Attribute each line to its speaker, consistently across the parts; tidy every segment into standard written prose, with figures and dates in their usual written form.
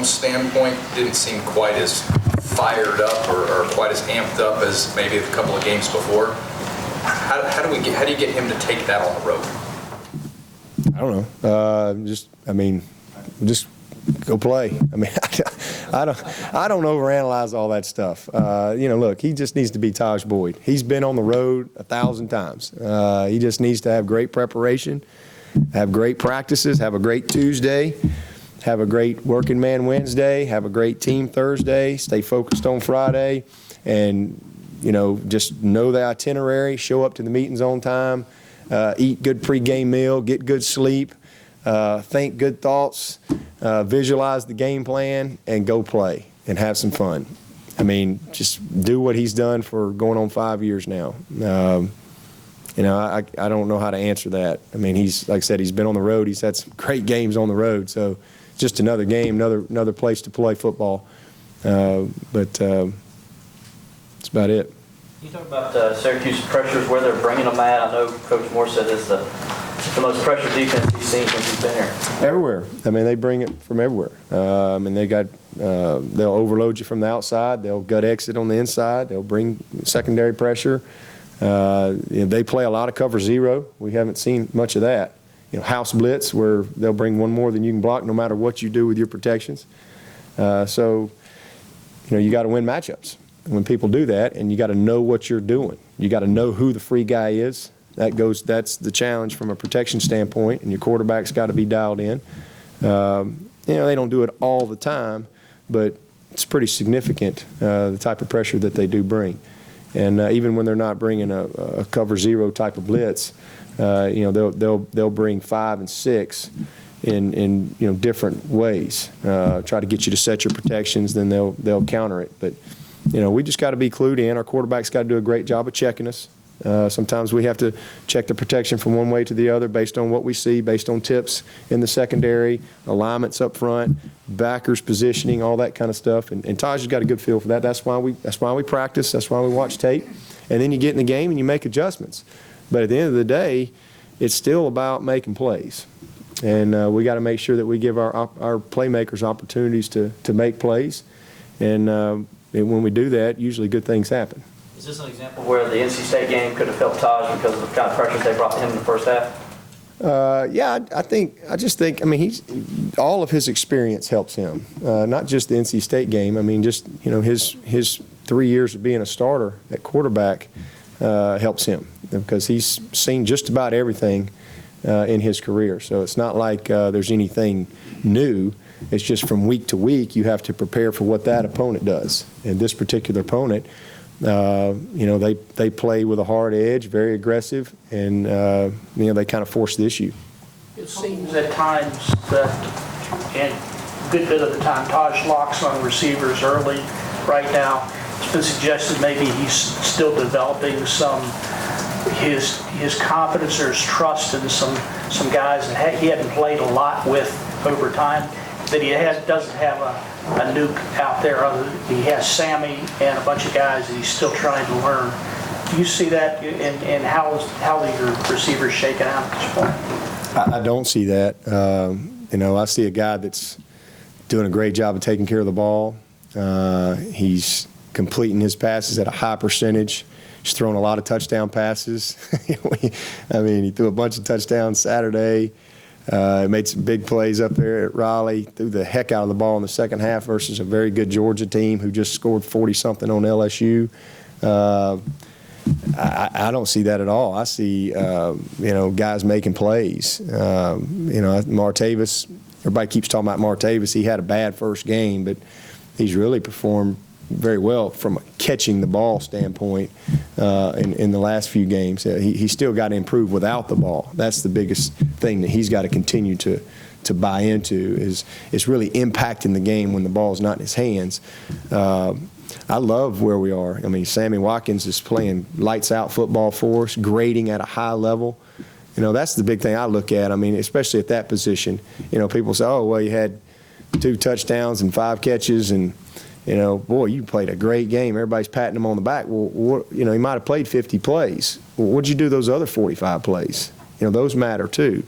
Speaker 1: film standpoint, didn't seem quite as fired up or quite as amped up as maybe a couple of games before. How do you get him to take that on the road?
Speaker 2: I don't know. Just go play. I mean, I don't overanalyze all that stuff. Look, he just needs to be Taj Boyd. He's been on the road 1,000 times. He just needs to have great preparation, have great practices, have a great Tuesday, have a great working man Wednesday, have a great team Thursday, stay focused on Friday, and just know the itinerary, show up to the meetings on time, eat good pregame meal, get good sleep, think good thoughts, visualize the game plan, and go play and have some fun. I mean, just do what he's done for going on 5 years now. I don't know how to answer that. I mean, like I said, he's been on the road. He's had some great games on the road. So just another game, another place to play football. But that's about it.
Speaker 3: You talk about Syracuse pressures, where they're bringing them at. I know Coach Moore said it's the most pressured defense he's seen since he's been here.
Speaker 2: Everywhere. I mean, they bring it from everywhere. They'll overload you from the outside. They'll gut exit on the inside. They'll bring secondary pressure. They play a lot of cover zero. We haven't seen much of that. House blitz, where they'll bring one more than you can block no matter what you do with your protections. So you got to win matchups. And when people do that, and you got to know what you're doing. You got to know who the free guy is. That's the challenge from a protection standpoint, and your quarterback's got to be dialed in. They don't do it all the time, but it's pretty significant, the type of pressure that they do bring. And even when they're not bringing a cover zero type of blitz, they'll bring 5 and 6 in different ways. Try to get you to set your protections, then they'll counter it. But we just got to be clued in. Our quarterback's got to do a great job of checking us. Sometimes we have to check the protection from one way to the other based on what we see, based on tips in the secondary, alignments up front, backers positioning, all that kind of stuff. And Taj has got a good feel for that. That's why we practice. That's why we watch tape. And then you get in the game and you make adjustments. But at the end of the day, it's still about making plays. And we got to make sure that we give our playmakers opportunities to make plays. And when we do that, usually good things happen.
Speaker 3: Is this an example where the NC State game could have helped Taj because of the kind of pressure they brought to him in the first half? I just think all of his experience helps him. Not just the NC State game. I mean, just his 3 years of being a starter at quarterback helps him because he's seen just about everything in his career. So it's not like there's anything new. It's just from week to week you have to prepare for what that opponent does. And this particular opponent, they play with a hard edge, very aggressive, and they kind of force the issue.
Speaker 4: It seems at times that, and a good bit of the time, Taj locks on receivers early. Right now, it's been suggested maybe he's still developing his confidence or his trust in some guys that he hadn't played a lot with over time. That he doesn't have a nuke out there. He has Sammy and a bunch of guys that he's still trying to learn. Do you see that, and how are your receivers shaking out at this point?
Speaker 2: I don't see that. I see a guy that's doing a great job of taking care of the ball. He's completing his passes at a high percentage. He's throwing a lot of touchdown passes. He threw a bunch of touchdowns Saturday. Made some big plays up there at Raleigh, threw the heck out of the ball in the second half versus a very good Georgia team who just scored 40-something on LSU. I don't see that at all. I see, guys making plays. Martavis, everybody keeps talking about Martavis. He had a bad first game, but he's really performed very well from a catching the ball standpoint in the last few games. He's still got to improve without the ball. That's the biggest thing that he's got to continue to buy into is really impacting the game when the ball's not in his hands. I love where we are. Sammy Watkins is playing lights out football for us, grading at a high level. That's the big thing I look at. Especially at that position. People say, oh, well, you had 2 touchdowns and 5 catches and boy, you played a great game. Everybody's patting him on the back. Well, he might have played 50 plays. Well, what'd you do those other 45 plays? Those matter too.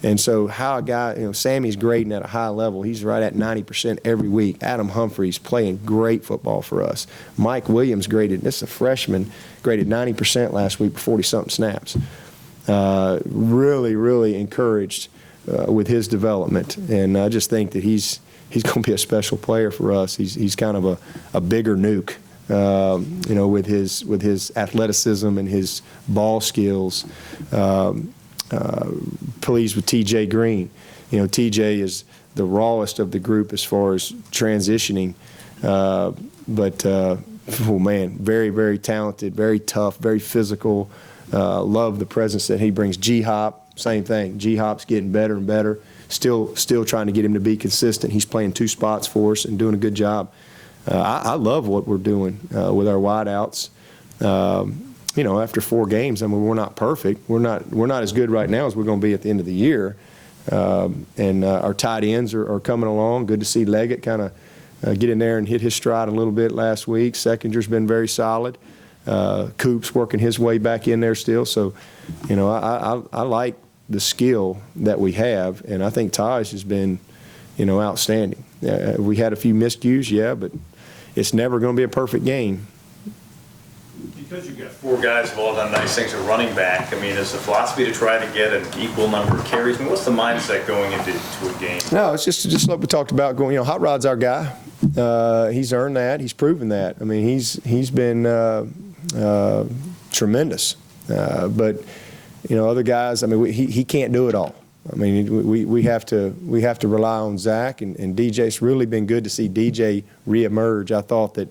Speaker 3: And so how a guy, Sammy's grading at a high level. He's right at 90% every week. Adam Humphreys playing great football for us. Mike Williams this is a freshman, graded 90% last week for 40-something snaps. Really, really encouraged with his development. And I just think that he's going to be a special player for us. He's kind of a bigger nuke, with his athleticism and his ball skills. Pleased with TJ Green. TJ is the rawest of the group as far as transitioning, but oh man, very, very talented, very tough, very physical. Love the presence that he brings. G-Hop, same thing. G-Hop's getting better and better. Still trying to get him to be consistent. He's playing 2 spots for us and doing a good job. I love what we're doing with our wideouts. After 4 games, we're not perfect. We're not as good right now as we're going to be at the end of the year. And our tight ends are coming along. Good to see Leggett kind of get in there and hit his stride a little bit last week. Secondger's been very solid. Coop's working his way back in there still. So, I like the skill that we have, and I think Taj has been, outstanding. We had a few miscues, yeah, but it's never going to be a perfect game.
Speaker 5: Because you've got 4 guys who've all done nice things at running back, is the philosophy to try to get an equal number of carries? What's the mindset going into a game? No,
Speaker 3: it's just like we talked about going, Hot Rod's our guy. He's earned that. He's proven that. He's been tremendous. But, other guys, he can't do it all. We have to rely on Zach, and DJ's really been good to see DJ reemerge. I thought that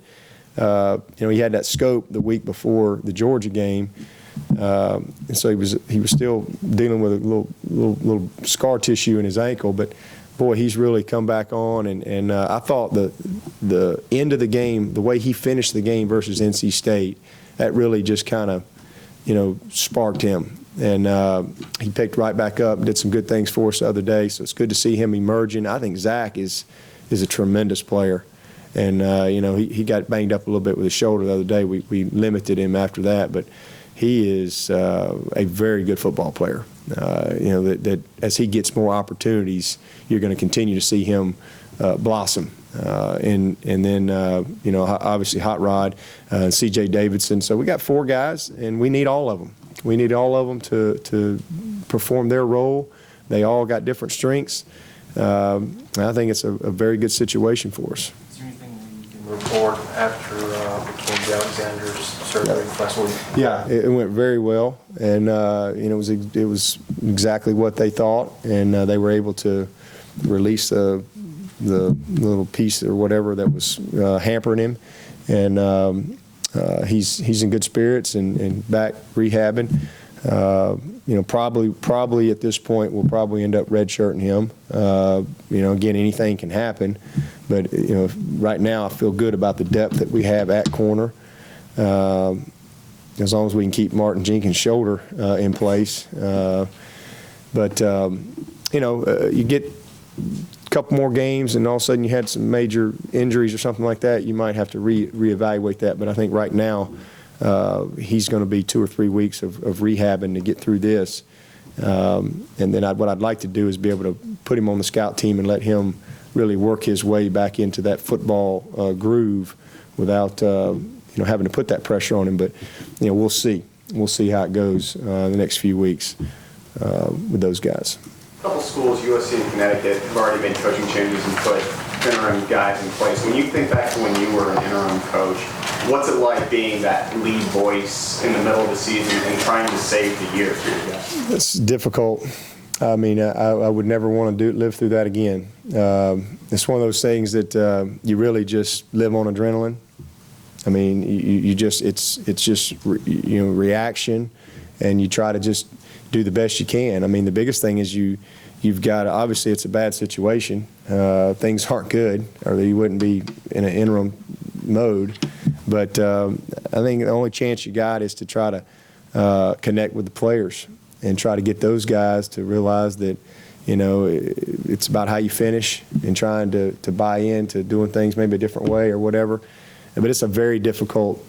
Speaker 3: he had that scope the week before the Georgia game, and so he was still dealing with a little scar tissue in his ankle. But boy, he's really come back on, and I thought the end of the game, the way he finished the game versus NC State, that really just kind of sparked him. And he picked right back up, did some good things for us the other day. So it's good to see him emerging. I think Zach is a tremendous player. And, he got banged up a little bit with his shoulder the other day. We limited him after that. But he is a very good football player. That as he gets more opportunities, you're going to continue to see him blossom. And then, obviously Hot Rod, C.J. Davidson. So we got 4 guys, and we need all of them. We need all of them to perform their role. They all got different strengths. I think it's a very good situation for us.
Speaker 6: Is there anything you can report after Mackenzie Alexander's surgery last week?
Speaker 3: Yeah, it went very well, and it was exactly what they thought, and they were able to release the little piece or whatever that was hampering him, and he's in good spirits and back rehabbing. Probably at this point we'll probably end up redshirting him. Again, anything can happen, but right now I feel good about the depth that we have at corner. As long as we can keep Martin Jenkins' shoulder in place. But you get a couple more games and all of a sudden you had some major injuries or something like that, you might have to reevaluate that. But I think right now he's going to be 2 or 3 weeks of rehabbing to get through this. And then what I'd like to do is be able to put him on the scout team and let him really work his way back into that football groove without having to put that pressure on him. But we'll see. We'll see how it goes the next few weeks with those guys.
Speaker 7: A couple schools, USC and Connecticut, have already made coaching changes and put interim guys in place. When you think back to when you were an interim coach, what's it like being that lead voice in the middle of the season and trying to save the year for you guys?
Speaker 3: It's difficult. I would never want to live through that again. It's one of those things that you really just live on adrenaline. It's just reaction, and you try to just do the best you can. The biggest thing is you've got, obviously it's a bad situation. Things aren't good, or you wouldn't be in an interim mode. But I think the only chance you got is to try to connect with the players and try to get those guys to realize that, it's about how you finish and trying to buy into doing things maybe a different way or whatever. But it's a very difficult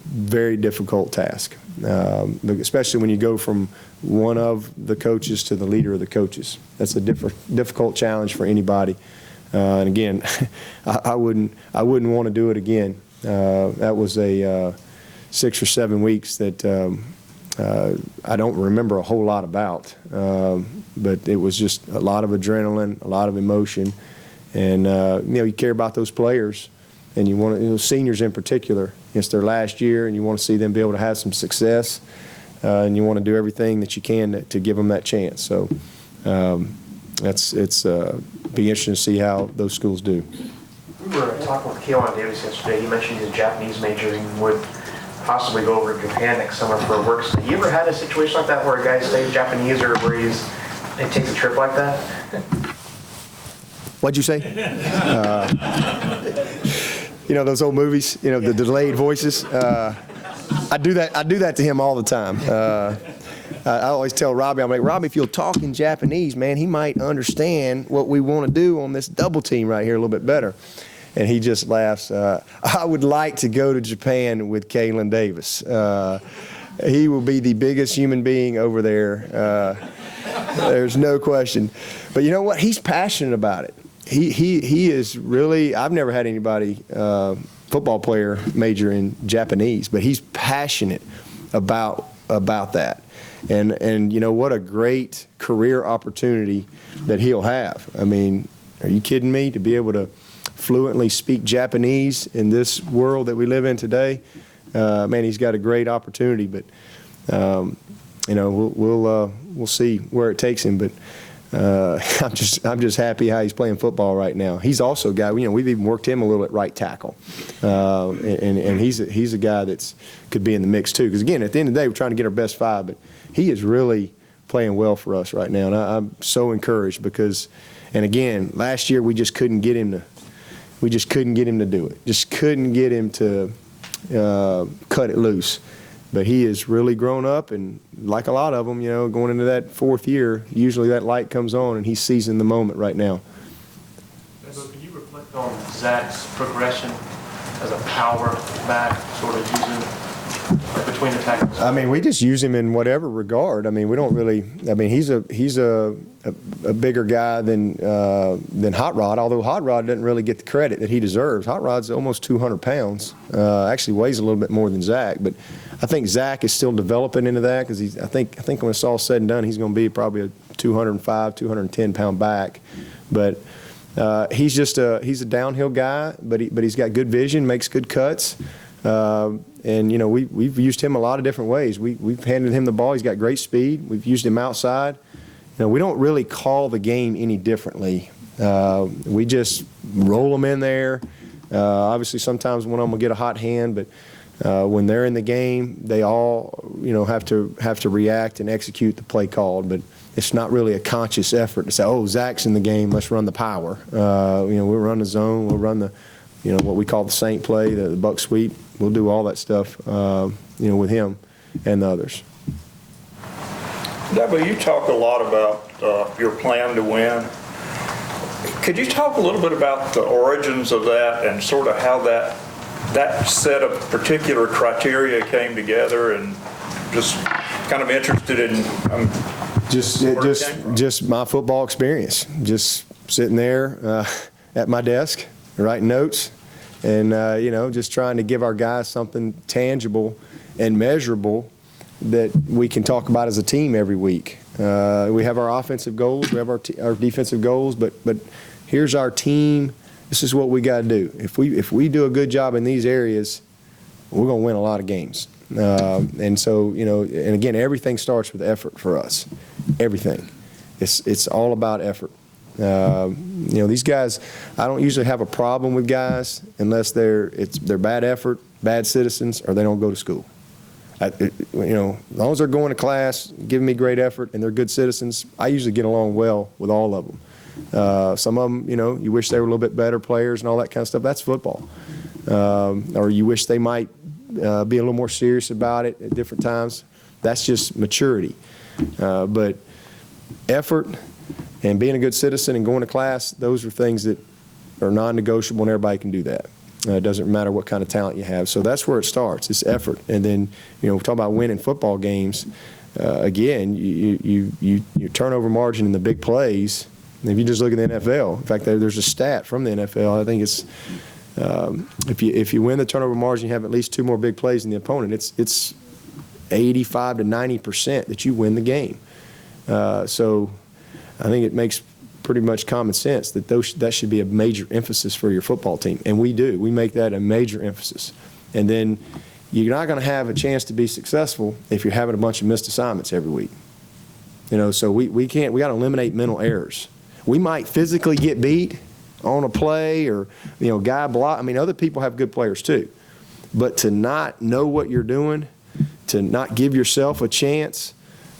Speaker 3: very difficult task, especially when you go from one of the coaches to the leader of the coaches. That's a difficult challenge for anybody. And again, I wouldn't want to do it again. That was a 6 or 7 weeks that I don't remember a whole lot about, but it was just a lot of adrenaline, a lot of emotion, and you care about those players, and you want seniors in particular. It's their last year, and you want to see them be able to have some success, and you want to do everything that you can to give them that chance. So it's be interesting to see how those schools do.
Speaker 6: We were talking with Keelan Davis yesterday. He mentioned he's a Japanese major and would possibly go over to Japan next summer for a work study. You ever had a situation like that where a guy stays Japanese or where he takes a trip like that?
Speaker 3: What'd you say? Those old movies, the delayed voices. I do that to him all the time. I always tell Robbie, I'm like, Robbie, if you'll talk in Japanese, man, he might understand what we want to do on this double team right here a little bit better. And he just laughs. I would like to go to Japan with Kalen Davis. He will be the biggest human being over there. There's no question. But you know what? He's passionate about it. He is really, I've never had anybody, football player, major in Japanese, but he's passionate about that. And what a great career opportunity that he'll have. I mean, are you kidding me? To be able to fluently speak Japanese in this world that we live in today, man, he's got a great opportunity. But we'll see where it takes him. But I'm just happy how he's playing football right now. He's also a guy. We've even worked him a little at right tackle, and he's a guy that's could be in the mix too. Because again, at the end of the day, we're trying to get our best five, but he is really playing well for us right now, and I'm so encouraged because. And again, last year we just couldn't get him to. We just couldn't get him to do it. Just couldn't get him to cut it loose. But he has really grown up, and like a lot of them, going into that 4th year, usually that light comes on, and he's seizing the moment right now.
Speaker 6: Dabo, can you reflect on Zach's progression as a power back, sort of using between the tackles?
Speaker 3: I mean, we just use him in whatever regard. I mean, we don't really. I mean, he's a bigger guy than Hot Rod. Although Hot Rod doesn't really get the credit that he deserves. Hot Rod's almost 200 pounds. Actually weighs a little bit more than Zach, but I think Zach is still developing into that because I think when it's all said and done, he's going to be probably a 205, 210 pound back. But he's a downhill guy, but he's got good vision, makes good cuts. And we've used him a lot of different ways. We've handed him the ball. He's got great speed. We've used him outside. We don't really call the game any differently. We just roll them in there. Obviously, sometimes one of them will get a hot hand, but when they're in the game, they all have to react and execute the play called. But it's not really a conscious effort to say, "Oh, Zach's in the game. Let's run the power." We'll run the zone. We'll run the what we call the Saint play, the buck sweep. We'll do all that stuff, with him and the others.
Speaker 8: Dabo, you talk a lot about your plan to win. Could you talk a little bit about the origins of that and sort of how that set of particular criteria came together, and just kind of interested in
Speaker 3: just my football experience, just sitting there at my desk writing notes, and just trying to give our guys something tangible and measurable that we can talk about as a team every week. We have our offensive goals, we have our defensive goals, but here's our team. This is what we got to do. If we do a good job in these areas, we're going to win a lot of games. And so, and again, everything starts with effort for us. Everything. It's all about effort. These guys, I don't usually have a problem with guys unless they're bad effort, bad citizens, or they don't go to school. As long as they're going to class, giving me great effort, and they're good citizens, I usually get along well with all of them. Some of them, you wish they were a little bit better players and all that kind of stuff. That's football. Or you wish they might be a little more serious about it at different times. That's just maturity. But effort and being a good citizen and going to class, those are things that are non-negotiable, and everybody can do that.
Speaker 2: It doesn't matter what kind of talent you have. So that's where it starts. It's effort. And then, we talk about winning football games. Again, your turnover margin in the big plays. If you just look at the NFL, in fact, there's a stat from the NFL. I think it's if you win the turnover margin, you have at least 2 more big plays than the opponent. It's 85 to 90% that you win the game. So I think it makes pretty much common sense that that should be a major emphasis for your football team. And we do. We make that a major emphasis. And then you're not going to have a chance to be successful if you're having a bunch of missed assignments every week. So we got to eliminate mental errors. We might physically get beat on a play or, guy block. I mean, other people have good players too. But to not know what you're doing, to not give yourself a chance,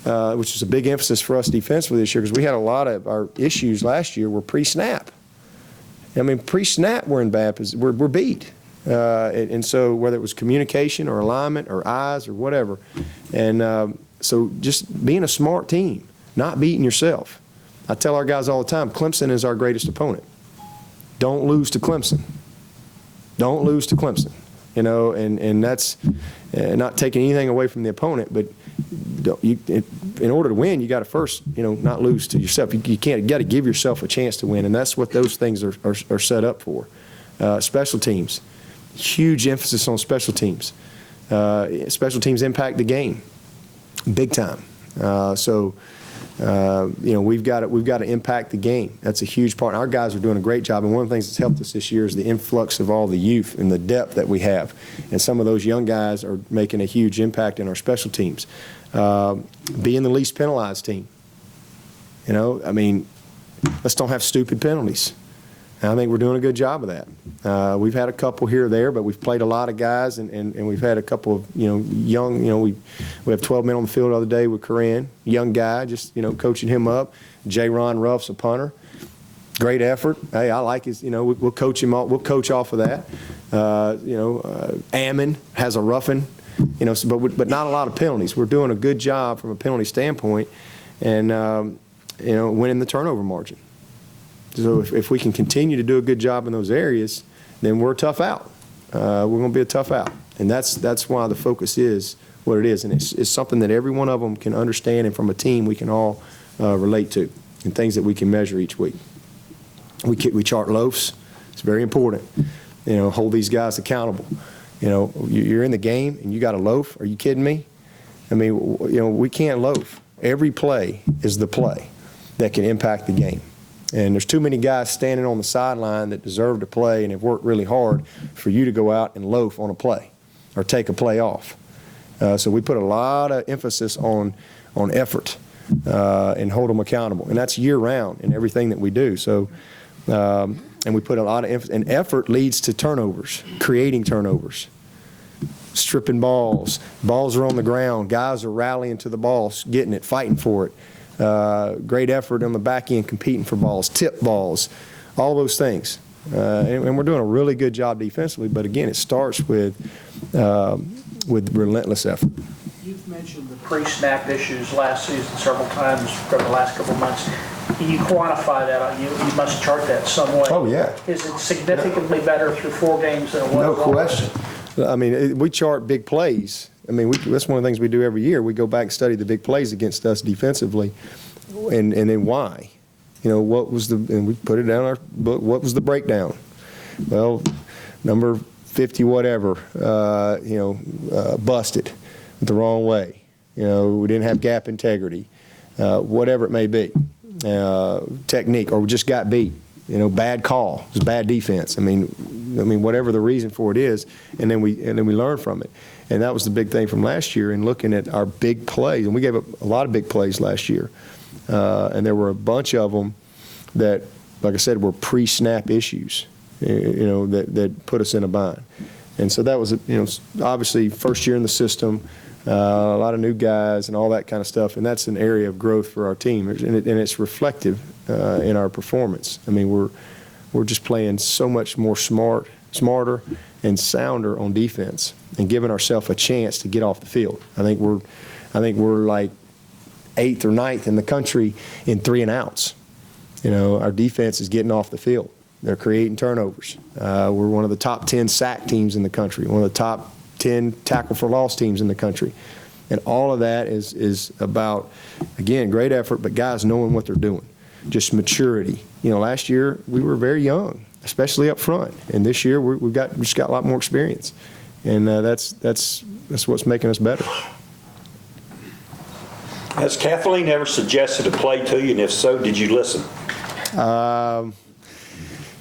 Speaker 2: which is a big emphasis for us defensively this year, because we had a lot of our issues last year were pre-snap. I mean, pre-snap we're in bad position. We're beat. And so whether it was communication or alignment or eyes or whatever. And so just being a smart team, not beating yourself. I tell our guys all the time, Clemson is our greatest opponent. Don't lose to Clemson. Don't lose to Clemson. And that's not taking anything away from the opponent, but in order to win, you got to first, not lose to yourself. You got to give yourself a chance to win, and that's what those things are set up for. Special teams, huge emphasis on special teams. Special teams impact the game, big time. We've got to impact the game. That's a huge part. Our guys are doing a great job, and one of the things that's helped us this year is the influx of all the youth and the depth that we have. And some of those young guys are making a huge impact in our special teams. Being the least penalized team. Let's don't have stupid penalties. And I think we're doing a good job of that. We've had a couple here or there, but we've played a lot of guys, and we've had a couple of, young, we have 12 men on the field the other day with Corinne, young guy, just, coaching him up. J. Ron Ruff's a punter. Great effort. Hey, I like his, we'll coach him off, we'll coach off of that. Ammon has a roughing, but not a lot of penalties. We're doing a good job from a penalty standpoint and, winning the turnover margin. So if we can continue to do a good job in those areas, then we're a tough out. We're going to be a tough out. And that's why the focus is what it is. And it's something that every one of them can understand, and from a team we can all relate to, and things that we can measure each week. We chart loafs. It's very important. Hold these guys accountable. You're in the game and you got a loaf. Are you kidding me? I mean, we can't loaf. Every play is the play that can impact the game. And there's too many guys standing on the sideline that deserve to play and have worked really hard for you to go out and loaf on a play or take a play off. So we put a lot of emphasis on effort and hold them accountable. And that's year-round in everything that we do. So, and we put a lot of emphasis. And effort leads to turnovers, creating turnovers. Stripping balls. Balls are on the ground. Guys are rallying to the ball, getting it, fighting for it. Great effort on the back end, competing for balls, tip balls, all those things. And we're doing a really good job defensively, but again, it starts with relentless effort.
Speaker 4: You've mentioned the pre-snap issues last season several times over the last couple of months. Can you quantify that? You must chart that some way.
Speaker 2: Oh, yeah.
Speaker 4: Is it significantly better through 4 games than it was?
Speaker 2: No question. I mean, we chart big plays. I mean, that's one of the things we do every year. We go back and study the big plays against us defensively, and then why. What was and we put it down our book. What was the breakdown? Well, number 50 whatever, busted the wrong way. We didn't have gap integrity, whatever it may be, technique, or we just got beat. Bad call. It was bad defense. I mean, whatever the reason for it is, and then we learn from it. And that was the big thing from last year in looking at our big plays. And we gave up a lot of big plays last year. And there were a bunch of them that, like I said, were pre-snap issues, that put us in a bind. And so that was, obviously first year in the system, a lot of new guys and all that kind of stuff. And that's an area of growth for our team. And it's reflective in our performance. I mean, we're just playing so much more smarter and sounder on defense and giving ourselves a chance to get off the field. I think we're like 8th or 9th in the country in 3 and outs. Our defense is getting off the field. They're creating turnovers. We're one of the top 10 sack teams in the country, one of the top 10 tackle for loss teams in the country. And all of that is about, again, great effort, but guys knowing what they're doing. Just maturity. Last year we were very young, especially up front, and this year we've just got a lot more experience, and that's what's making us better.
Speaker 9: Has Kathleen ever suggested a play to you, and if so, did you listen?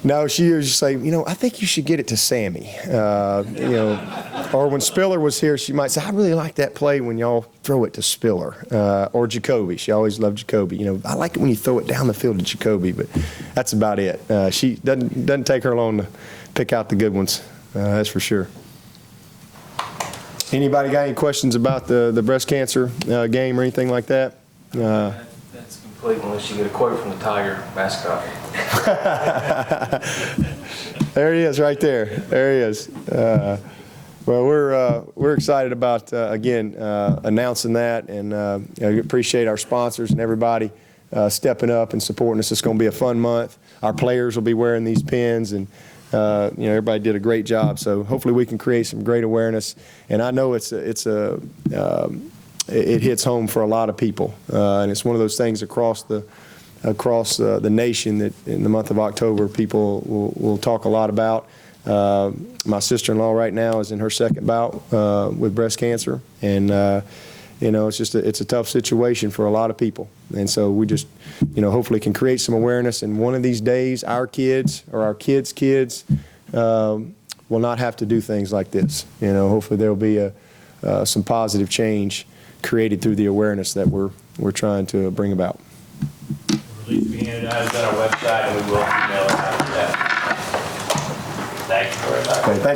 Speaker 2: No, she used to say, I think you should get it to Sammy. Or when Spiller was here, she might say, I really like that play when y'all throw it to Spiller. Or Jacoby. She always loved Jacoby. I like it when you throw it down the field to Jacoby, but that's about it. She doesn't take her long to pick out the good ones. That's for sure. Anybody got any questions about the breast cancer game or anything like that?
Speaker 10: That's complete unless you get a quote from the Tiger mascot.
Speaker 2: There he is, right there. There he is. Well, we're excited about again announcing that, and appreciate our sponsors and everybody stepping up and supporting us. It's going to be a fun month. Our players will be wearing these pins, and everybody did a great job. So hopefully we can create some great awareness. And I know it hits home for a lot of people, and it's one of those things across the nation that in the month of October people will talk a lot about. My sister-in-law right now is in her second bout with breast cancer, and it's a tough situation for a lot of people. And so we just hopefully can create some awareness, and one of these days our kids or our kids' kids will not have to do things like this. Hopefully there will be some positive change created through the awareness that we're trying to bring about.
Speaker 10: Release will be handed out on our website, and we will email it out to that. Thank you very much.
Speaker 2: Okay, thank you.